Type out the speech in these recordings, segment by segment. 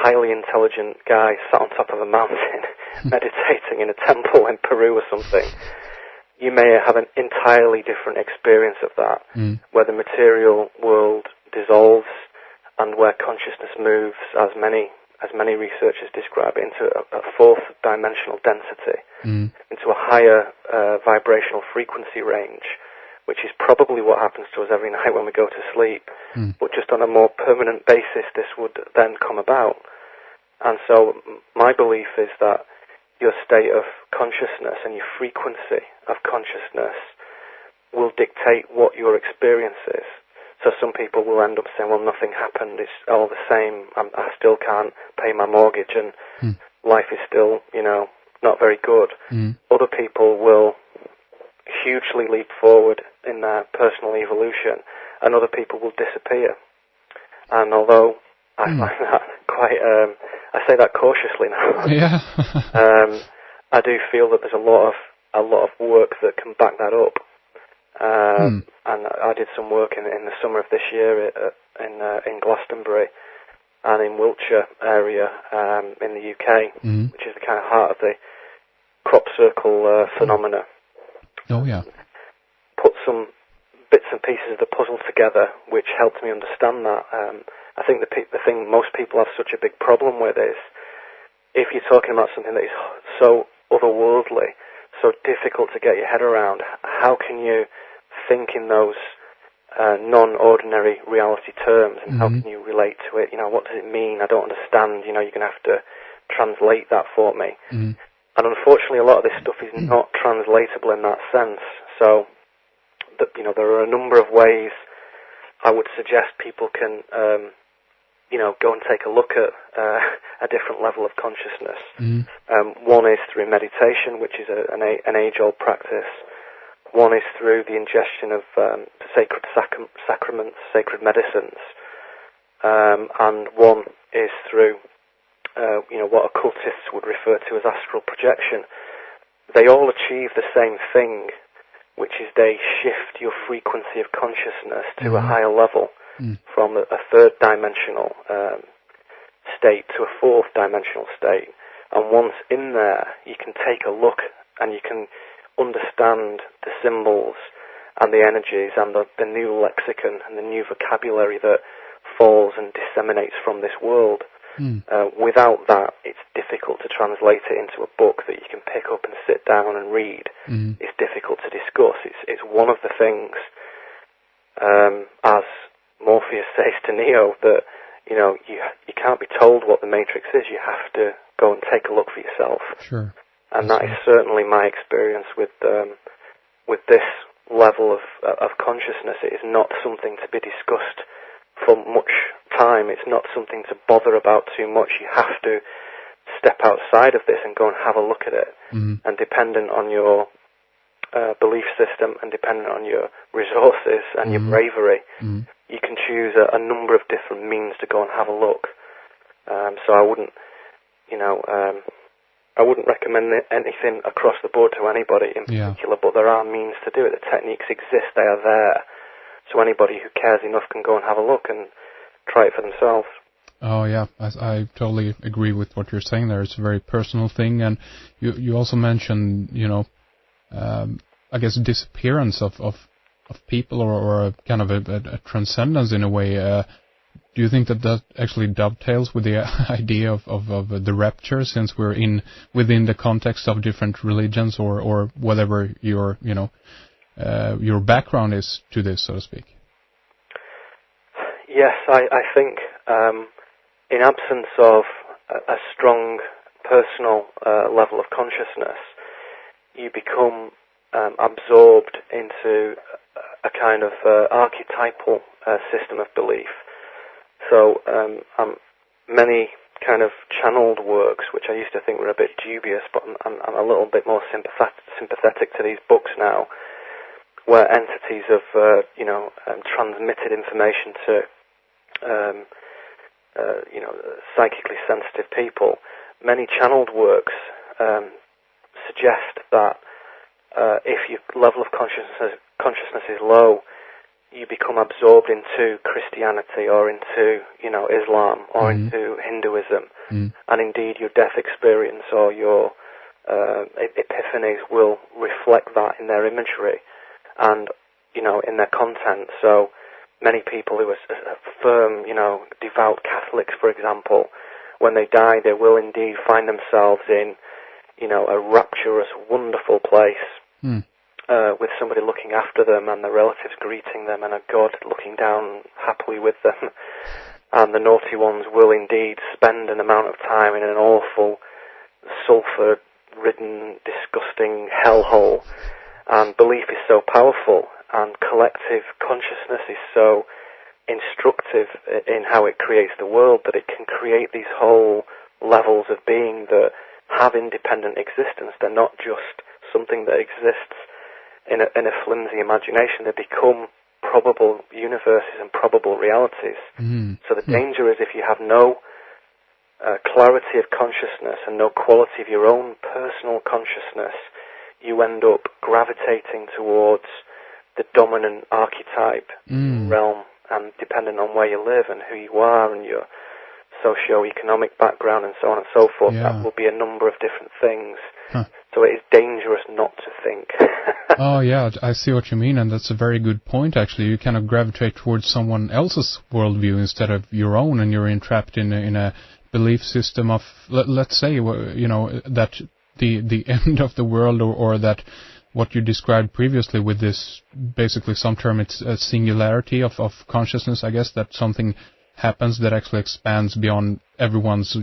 highly intelligent guy sat on top of a mountain meditating in a temple in Peru or something, you may have an entirely different experience of that, where the material world dissolves and where consciousness moves, as many researchers describe it, into a fourth dimensional density, into a higher vibrational frequency range, which is probably what happens to us every night when we go to sleep. But just on a more permanent basis, this would then come about. And so my belief is that your state of consciousness and your frequency of consciousness will dictate what your experience is. So some people will end up saying, well, nothing happened, it's all the same, I still can't pay my mortgage and life is still, not very good. Other people will hugely leap forward in their personal evolution, and other people will disappear. And although I find that quite, I say that cautiously now. Yeah. I do feel that there's a lot of work that can back that up. And I did some work in the summer of this year in Glastonbury and in Wiltshire area in the UK, which is the kind of heart of the crop circle phenomena. Oh yeah. Put some bits and pieces of the puzzle together, which helped me understand that. I think the thing most people have such a big problem with is, if you're talking about something that is so otherworldly, so difficult to get your head around, how can you think in those non-ordinary reality terms, and how can you relate to it? What does it mean? I don't understand. You're going to have to translate that for me. And unfortunately, a lot of this stuff is not translatable in that sense. So, there are a number of ways I would suggest people can, go and take a look at a different level of consciousness. One is through meditation, which is an age-old practice. One is through the ingestion of sacred sacraments, sacred medicines, and one is through what occultists would refer to as astral projection. They all achieve the same thing, which is they shift your frequency of consciousness to a higher level, from a third dimensional state to a fourth dimensional state. And once in there, you can take a look and you can understand the symbols and the energies and the new lexicon and the new vocabulary that falls and disseminates from this world. Without that, it's difficult to translate it into a book that you can pick up and sit down and read. It's difficult to discuss. It's one of the things, as Morpheus says to Neo, that you can't be told what the Matrix is. You have to go and take a look for yourself. Sure. And that is certainly my experience with this level of consciousness. It is not something to be discussed for much time. It's not something to bother about too much. You have to step outside of this and go and have a look at it. And dependent on your belief system and dependent on your resources and your bravery, you can choose a number of different means to go and have a look. So I wouldn't, I wouldn't recommend anything across the board to anybody in particular, but there are means to do it. The techniques exist, they are there. So anybody who cares enough can go and have a look and try it for themselves. Oh yeah, I totally agree with what you're saying there. It's a very personal thing, and you also mentioned, I guess disappearance of people or a kind of a transcendence in a way. Do you think that actually dovetails with the idea of the rapture, since we're within the context of different religions or whatever your background is to this, so to speak? Yes, I think in absence of a strong personal level of consciousness, you become absorbed into a kind of archetypal system of belief. So many kind of channeled works, which I used to think were a bit dubious, but I'm a little bit more sympathetic to these books now, where entities have transmitted information to psychically sensitive people. Many channeled works suggest that if your level of consciousness is low, you become absorbed into Christianity or into, Islam or into Hinduism, and indeed your death experience or your epiphanies will reflect that in their imagery and, in their content. So many people who are firm, devout Catholics, for example, when they die, they will indeed find themselves in, a rapturous, wonderful place with somebody looking after them and the relatives greeting them and a God looking down happily with them. And the naughty ones will indeed spend an amount of time in an awful, sulphur-ridden, disgusting hellhole. And belief is so powerful, and collective consciousness is so instructive in how it creates the world that it can create these whole levels of being that have independent existence. They're not just something that exists in a flimsy imagination. They become probable universes and probable realities. So the danger is if you have no clarity of consciousness and no quality of your own personal consciousness, you end up gravitating towards the dominant archetype realm, and depending on where you live and who you are and your socio-economic background and so on and so forth, that will be a number of different things. So it is dangerous not to think. Oh, yeah, I see what you mean, and that's a very good point, actually. You kind of gravitate towards someone else's worldview instead of your own, and you're entrapped in a belief system of, let's say, that the end of the world, or that what you described previously with this, basically some term, it's a singularity of consciousness, I guess, that something happens that actually expands beyond everyone's,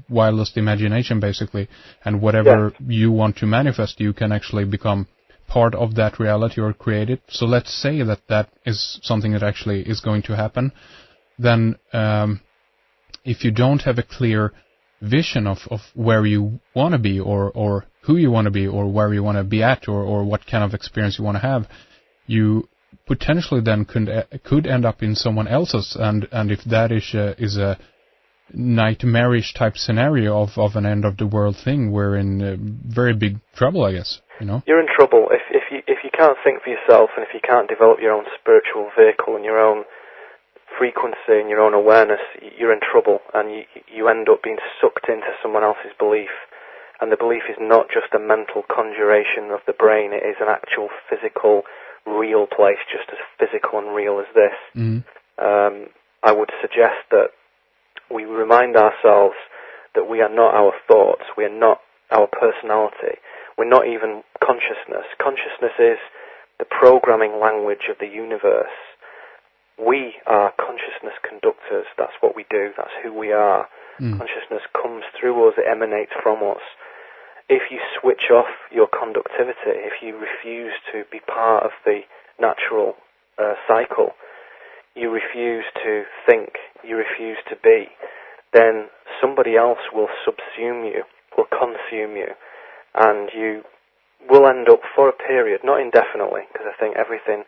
wildest imagination, basically, and whatever you want to manifest, you can actually become part of that reality or create it. So let's say that is something that actually is going to happen. Then, if you don't have a clear vision of where you want to be, or who you want to be, or where you want to be at, or what kind of experience you want to have, you potentially then could end up in someone else's, and if that is a nightmarish type scenario of an end of the world thing, we're in very big trouble, I guess. You're in trouble if you can't think for yourself, and if you can't develop your own spiritual vehicle and your own frequency and your own awareness. You're in trouble, and you end up being sucked into someone else's belief. And the belief is not just a mental conjuration of the brain; it is an actual physical, real place, just as physical and real as this. I would suggest that we remind ourselves that we are not our thoughts, we are not our personality, we're not even consciousness. Consciousness is the programming language of the universe. We are consciousness conductors. That's what we do. That's who we are. Consciousness comes through us. It emanates from us. If you switch off your conductivity, if you refuse to be part of the natural cycle, you refuse to think, you refuse to be, then somebody else will subsume you, will consume you, and you will end up for a period, not indefinitely, because I think everything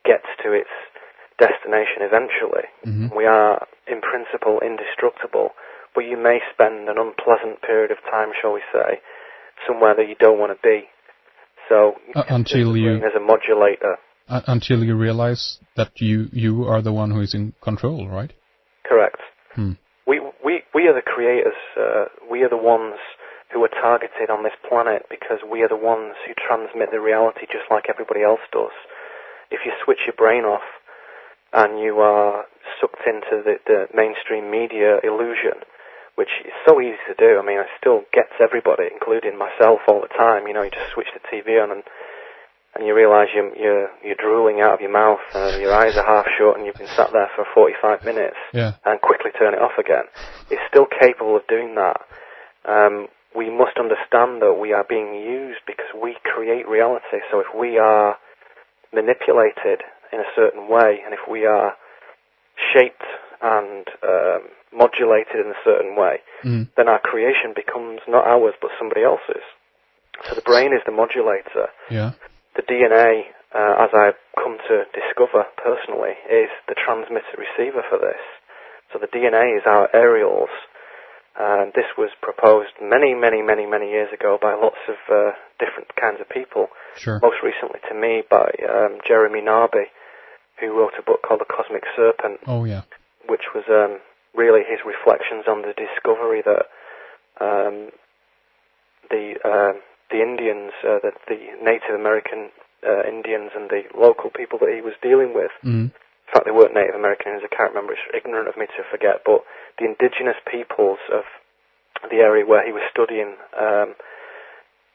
gets to its destination eventually. We are, in principle, indestructible, but you may spend an unpleasant period of time, shall we say, somewhere that you don't want to be. So until you, as a modulator, until you realize that you are the one who is in control, right? Correct. We are the creators. We are the ones who are targeted on this planet because we are the ones who transmit the reality just like everybody else does. If you switch your brain off and you are sucked into the mainstream media illusion, which is so easy to do. I mean, it still gets everybody, including myself, all the time. You know, you just switch the TV on and you realise you're drooling out of your mouth and your eyes are half shut and you've been sat there for 45 minutes and quickly turn it off again. It's still capable of doing that. We must understand that we are being used because we create reality. So if we are manipulated in a certain way, and if we are shaped and modulated in a certain way, then our creation becomes not ours but somebody else's. So the brain is the modulator. The DNA, as I've come to discover personally, is the transmitter-receiver for this. So the DNA is our aerials. This was proposed many years ago by lots of different kinds of people. Most recently to me by Jeremy Narby, who wrote a book called The Cosmic Serpent. Oh, yeah. Which was really his reflections on the discovery that the Indians, the Native American Indians and the local people that he was dealing with, in fact they weren't Native Americans, I can't remember, it's ignorant of me to forget, but the indigenous peoples of the area where he was studying,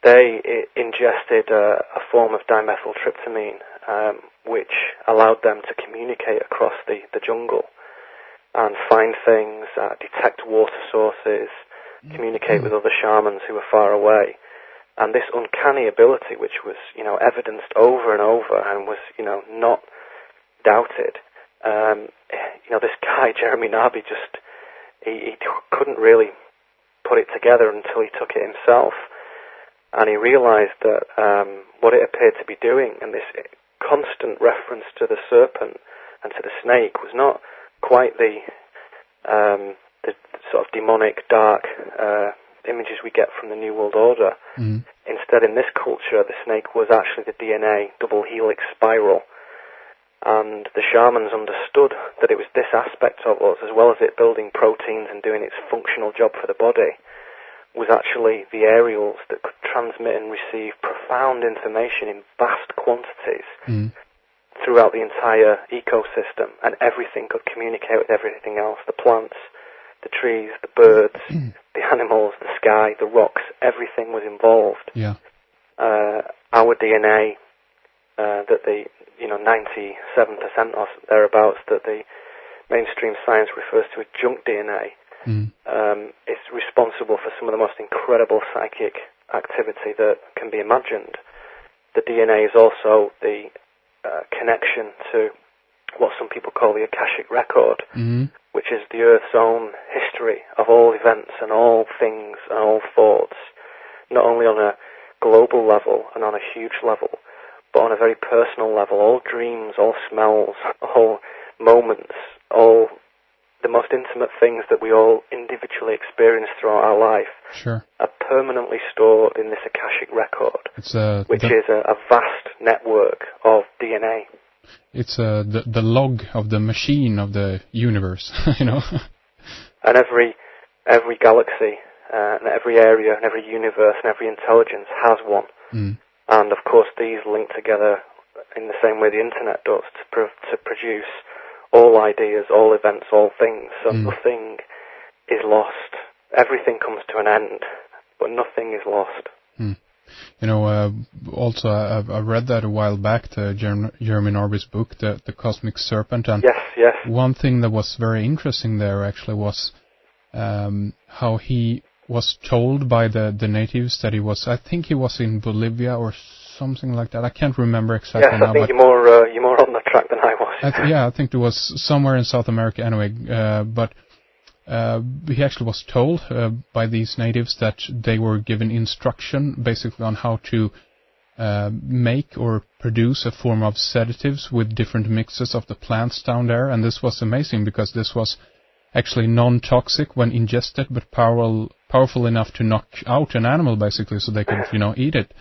they ingested a form of dimethyltryptamine, which allowed them to communicate across the jungle and find things, detect water sources, communicate with other shamans who were far away. And this uncanny ability, which was, evidenced over and over and was, not doubted, this guy, Jeremy Narby, he couldn't really put it together until he took it himself. And he realized that what it appeared to be doing, and this constant reference to the serpent and to the snake, was not quite the sort of demonic, dark images we get from the New World Order. Instead, in this culture, the snake was actually the DNA double helix spiral. And the shamans understood that it was this aspect of us, as well as it building proteins and doing its functional job for the body, was actually the aerials that could transmit and receive profound information in vast quantities throughout the entire ecosystem, and everything could communicate with everything else, the plants, the trees, the birds, the animals, the sky, the rocks, everything was involved. Yeah. Our DNA, that the 97% or thereabouts that the mainstream science refers to as junk DNA, is responsible for some of the most incredible psychic activity that can be imagined. The DNA is also the connection to what some people call the Akashic Record, which is the Earth's own history of all events and all things and all thoughts, not only on a global level and on a huge level, but on a very personal level. All dreams, all smells, all moments, all the most intimate things that we all individually experience throughout our life are permanently stored in this Akashic Record, which is a vast network of DNA. It's the log of the machine of the universe, And every galaxy, and every area, and every universe, and every intelligence has one. And of course, these link together in the same way the internet does to produce all ideas, all events, all things. So nothing is lost. Everything comes to an end, but nothing is lost. Also, I read that a while back, Jeremy Narby's book, The Cosmic Serpent. And yes. One thing that was very interesting there actually was how he was told by the natives that I think he was in Bolivia or something like that. I can't remember exactly now. Yes, I think you're more on the track than I was. I think it was somewhere in South America anyway. But he actually was told by these natives that they were given instruction basically on how to make or produce a form of sedatives with different mixes of the plants down there. And this was amazing because this was actually non-toxic when ingested, but powerful enough to knock out an animal basically, so they could eat it.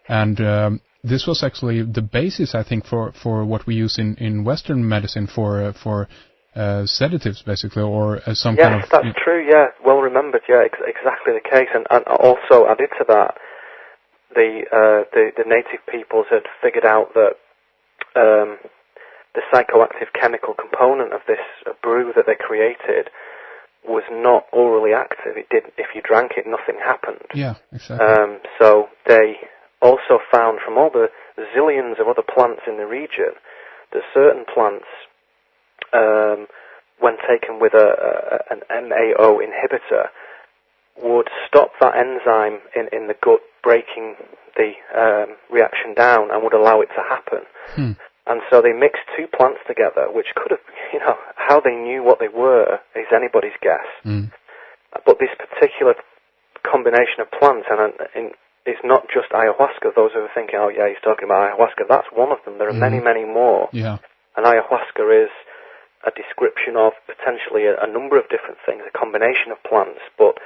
And this was actually the basis, I think, for what we use in Western medicine for sedatives basically, or some kind of... Yes, that's true. Yeah, well remembered. Yeah, exactly the case. And also added to that, the native peoples had figured out that the psychoactive chemical component of this brew that they created was not orally active. It didn't. If you drank it, nothing happened. Yeah, exactly. So they also found from all the zillions of other plants in the region that certain plants, when taken with an MAO inhibitor, would stop that enzyme in the gut breaking the reaction down and would allow it to happen. And so they mixed two plants together, which could have, how they knew what they were is anybody's guess. But this particular combination of plants, and it's not just ayahuasca. Those who are thinking, oh yeah, he's talking about ayahuasca, that's one of them. There are many, many more. Yeah. And ayahuasca is a description of potentially a number of different things, a combination of plants, but